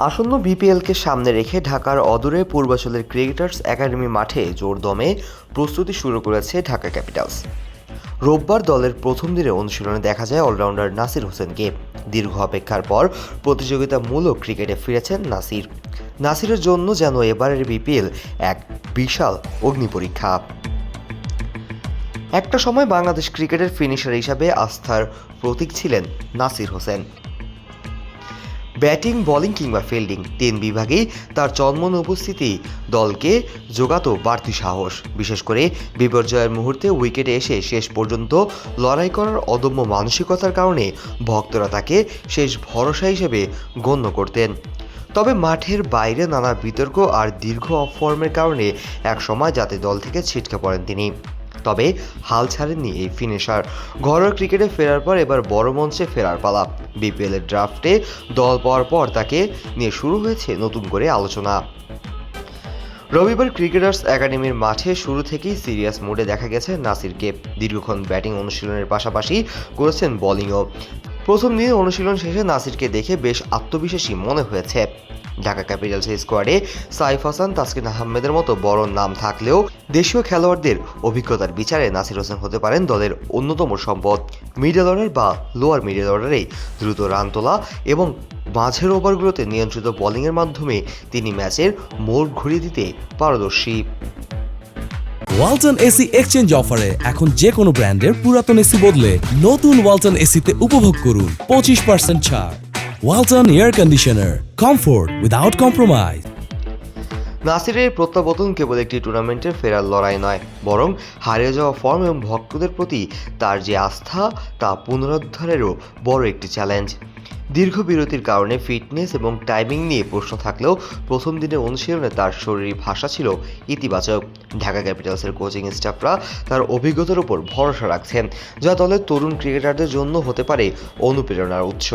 আসন্ন বিপিএলকে সামনে রেখে ঢাকার অদূরে পূর্বাঞ্চলের ক্রিকেটার্স একাডেমি মাঠে জোরদমে প্রস্তুতি শুরু করেছে ঢাকা ক্যাপিটালস। রোববার দলের প্রথম দিনের অনুশীলনে দেখা যায় অলরাউন্ডার নাসির হোসেনকে। দীর্ঘ অপেক্ষার পর প্রতিযোগিতামূলক ক্রিকেটে ফিরেছেন নাসিরের জন্য যেন এবারের বিপিএল এক বিশাল অগ্নিপরীক্ষা। একটা সময় বাংলাদেশ ক্রিকেটের ফিনিশার হিসাবে আস্থার প্রতীক ছিলেন নাসির হোসেন। ব্যাটিং, বোলিং কিংবা ফিল্ডিং তিন বিভাগেই তার চন্মন উপস্থিতি দলকে জোগাতো বাড়তি সাহস। বিশেষ করে বিপর্যয়ের মুহূর্তে উইকেটে এসে শেষ পর্যন্ত লড়াই করার অদম্য মানসিকতার কারণে ভক্তরা তাকে শেষ ভরসা হিসেবে গণ্য করতেন। তবে মাঠের বাইরে নানা বিতর্ক আর দীর্ঘ অফ ফর্মের কারণে একসময় জাতীয় দল থেকে ছিটকে পড়েন তিনি। তবে হাল ছাড়েননি এই ফিনিশার। ঘরোয়া ক্রিকেটে ফেরার পর এবার বড় মঞ্চে ফেরার পালা। বিপিএলের ড্রাফটে দল পাওয়ার পর তাকে নিয়ে শুরু হয়েছে নতুন করে আলোচনা। রবিবার ক্রিকেটার্স একাডেমির মাঠে শুরু থেকেই সিরিয়াস মুডে দেখা গেছে নাসিরকে। দীর্ঘক্ষণ ব্যাটিং অনুশীলনের পাশাপাশি করেছেন বোলিংও। প্রথম দিনে অনুশীলন শেষে নাসিরকে দেখে বেশ আত্মবিশ্বাসী মনে হয়েছে। ঢাকা ক্যাপিটালসের স্কোয়াডে সাইফ হাসান, তাসকিন আহমেদের মতো বড় নাম থাকলেও দেশীয় খেলোয়াড়দের অভিজ্ঞতার বিচারে নাসির হোসেন হতে পারেন দলের অন্যতম সম্পদ। মিডল অর্ডার বা লোয়ার মিডল অর্ডারে দ্রুত রান তোলা এবং মাঝের ওভারগুলোতে নিয়ন্ত্রিত বোলিংয়ের মাধ্যমে তিনি ম্যাচের মোড় ঘুরিয়ে দিতে পারদর্শী। ওয়ালটন এসি এক্সচেঞ্জ অফারে এখন যে কোনো ব্র্যান্ডের পুরাতন এসি বদলে নতুন ওয়ালটন এসিতে উপভোগ করুন 25% ছাড়। Walton air conditioner, comfort without compromise. নাসিরের প্রত্যাবর্তন কেবল একটি টুর্নামেন্টের ফেরার লড়াই নয়, বরং হারিয়ে যাওয়া ফর্ম এবং ভক্তদের প্রতি তার যে আস্থা তা পুনরুদ্ধারেরও বড় একটি চ্যালেঞ্জ। দীর্ঘ বিরতির কারণে ফিটনেস এবং টাইমিং নিয়ে প্রশ্ন থাকলেও প্রথম দিনের অনুশীলনে তার শরীরী ভাষা ছিল ইতিবাচক। ঢাকা ক্যাপিটালসের কোচিং স্টাফরা তার অভিজ্ঞতার উপর ভরসা রাখছেন, যা দলের তরুণ ক্রিকেটারদের জন্য হতে পারে অনুপ্রেরণার উৎস।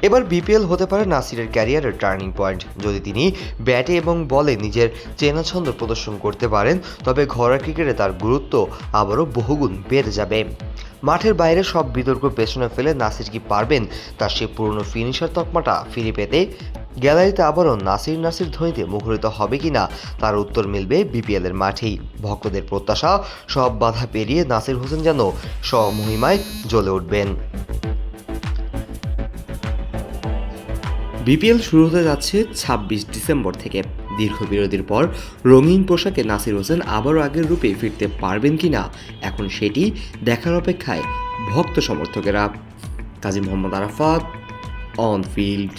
এবার বিপিএল হতে পারে নাসিরের ক্যারিয়ারের টার্নিং পয়েন্ট। যদি তিনি ব্যাটে এবং বলে নিজের চেনা ছন্দ প্রদর্শন করতে পারেন, তবে ঘরোয়া ক্রিকেটে তার গুরুত্ব আবারও বহুগুণ বেড়ে যাবে। মাঠের বাইরে সব বিতর্ক পেছনে ফেলে নাসির কি পারবেন তার সে পুরনো ফিনিশার তকমাটা ফিরে পেতে? গ্যালারিতে আবারও নাসির ধ্বনিতে মুখরিত হবে কিনা তার উত্তর মিলবে বিপিএলের মাঠেই। ভক্তদের প্রত্যাশা, সব বাধা পেরিয়ে নাসির হোসেন যেন স্বমহিমায় জ্বলে উঠবেন। বিপিএল শুরু হতে যাচ্ছে 26 ডিসেম্বর থেকে। দীর্ঘ বিরতির পর রঙিন পোশাকে নাসির হোসেন আবারও আগের রূপে ফিরতে পারবেন কিনা এখন সেটি দেখার অপেক্ষায় ভক্ত সমর্থকেরা। Kazi Mohammad Arafat, on field.